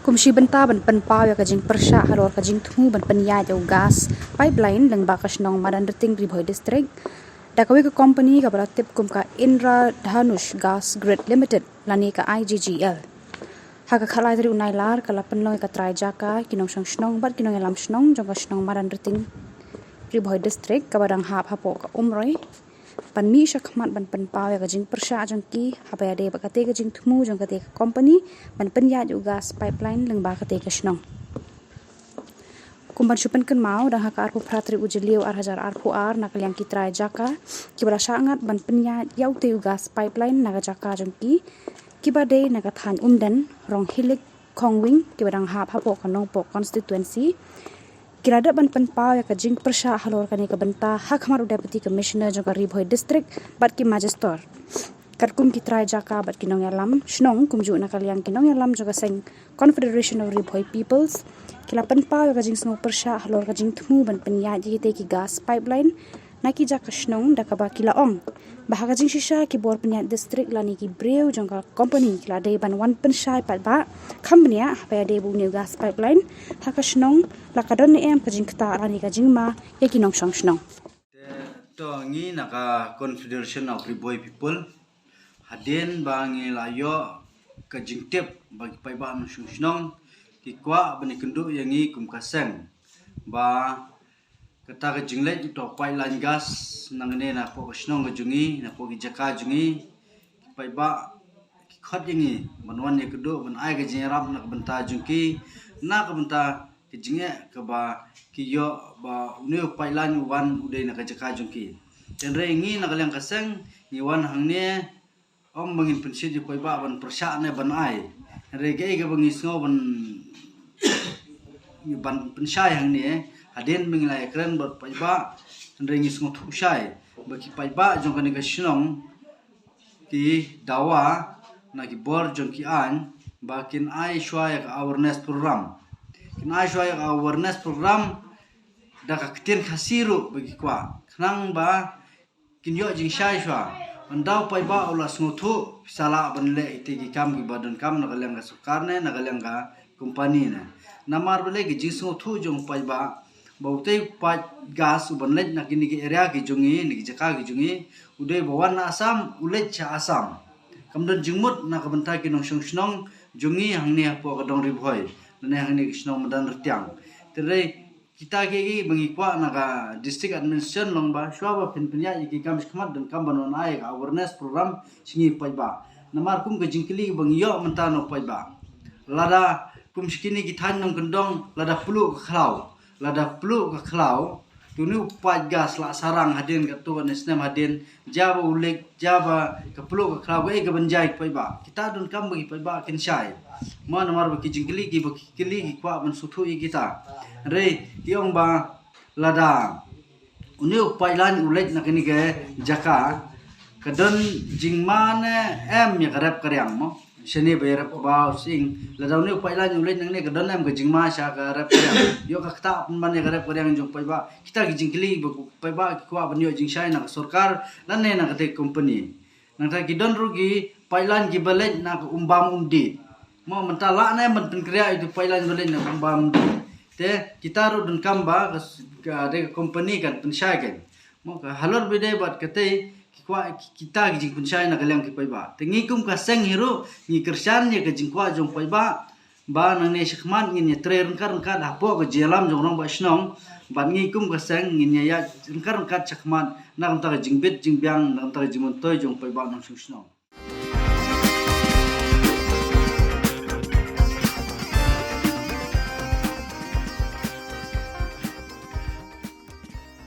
Kumshi benta ban penpaw ya kajing persya halor kajing thumu ban penya jau gas pipeline leng bakas nong madan reting Ribhoi district dakawi ke company ka beratip kum ka Indra Dhanush Gas Grid Limited lani ka IGGL haka khalai dari unai lar kala penloi ka trai jaka kinong sang snong bat kinong elam snong jong ka snong madan reting Ribhoi district ka badang hap hapo ka umroi pan mi shakmat ban penpaw ya kajing persya jong ki hapa ya de bakate kajing thumu jong kate company ban penya ju gas pipeline leng ba kate ka snong kumban supen kan mau dah haka arpu pratri ujeliu arhajar arpu ar nakaliang kitrai jaka kibara sangat ban penya yau teu gas pipeline naga jaka jong ki kibade naga than umdan rong hilik khongwing kibadang hap hapo kanong po constituency kirada ban penpaw ya kajing persya halor kani ka benta hak hamar deputy commissioner jong ka Ribhoi district bat ki magister karkum kitrai jaka bat kinong yalam snong kumju nakaliang kinong yalam joga seng Confederation of Ribhoi Peoples kila penpaw ya kajing snong persya halor kajing thumu ban penya ji te ki gas pipeline naki jaka snong dakaba kila ong bahaga jing shisha ki bor penya district lani ki breu jong ka company kila de ban wan penshai pat ba company ya pa de bu new gas pipeline haka snong lakadon ni em kajing kta lani kajing ma ya kinong song snong to ngi naka Confederation of Ribhoi People haden bangi layo kajing tip bagi pai ba sung snong ki kwa bani kendu yangi kum kaseng ba kata kajing le to pipeline gas nangne na po snong gajungi na po jaka jungi pai ba ki khot yangi manwan ye kedu ban ai gajing rap nak benta jungki na ka benta kijinge ke ba kiyo ba new pipeline wan udai na jaka jungki tenre ngi nakalang kaseng ni wan hangne om bangin pensi di pai ba ban persya ne ban ai rege ke bangi sngo ban pensai hangne haden mengilai keren bot pai ba rengi sngo thusai bagi pai ba jong kan snong ki dawa na ki bor jong ki an bakin ai shwaya awareness program kin ai shwaya awareness program da ka kten khasiru bagi kwa khnang ba kin yo jing shai shwa andau pai ba ola sngo thu sala banle ite ki kam ki badan kam na galang ga sarkar ne na galang ga company ne namar bele ki jing sngo thu jong pai ba baute pat gas ubanlet na kini ki area ki jungi ni ki jaka ki jungi udai bawan na asam ulet cha asam kamdan jingmut na kabanta ki nong snong jungi hangni po ka dong Ribhoi ne hangni ki snong madan rtyang tere kita ke gi bangi kwa na ka district administration long ba shwa ba pinpnya ki kam khmat dan kam banon ai ka awareness program singi pai ba namar kum ka jingkili bangi yo mentano pai ba lada kum skini ki than nong kendong lada pulu ka khlau lada pelu ke klau tunu pat gas la sarang hadin ke tu nesnem hadin jaba ulik jaba ke pelu ke klau ke benjai pai ba kita dun kam bagi pai ba kin shai mana mar bagi jingkili ki bagi kili ki kwa ban suthu kita re tiong ba lada uni pailan ulik nak ni ke jaka kadon jingmane em ya karep karyang mo seni bayar ba sing ladaw ni pailan ulit nang ni kadon em gajing ma sha karep karyang yo ka kta man ne karep karyang jong pai ba kita gijing kili pai ba kwa ban yo jing shai na sarkar lan ne na kate company nang ta gidon rugi pailan gi balet na umbam umdi mo mentala na man pen kriya itu pailan balet na umbam umdi te kita ru dun kamba ka de company kan penshai kan mo ka halor bide bat kate kwa kita gijing pensai na galang ki pai ba tengi kum ka seng hiru ni kersan ye gijing kwa jong pai ba nang ne shikman ni trer kar ka da po ga jelam jong rong ba snong ban ngi kum ka seng ni ya kar ka chakman na kam ta gijing bet jing byang na kam ta gijing toy jong pai ba nang snong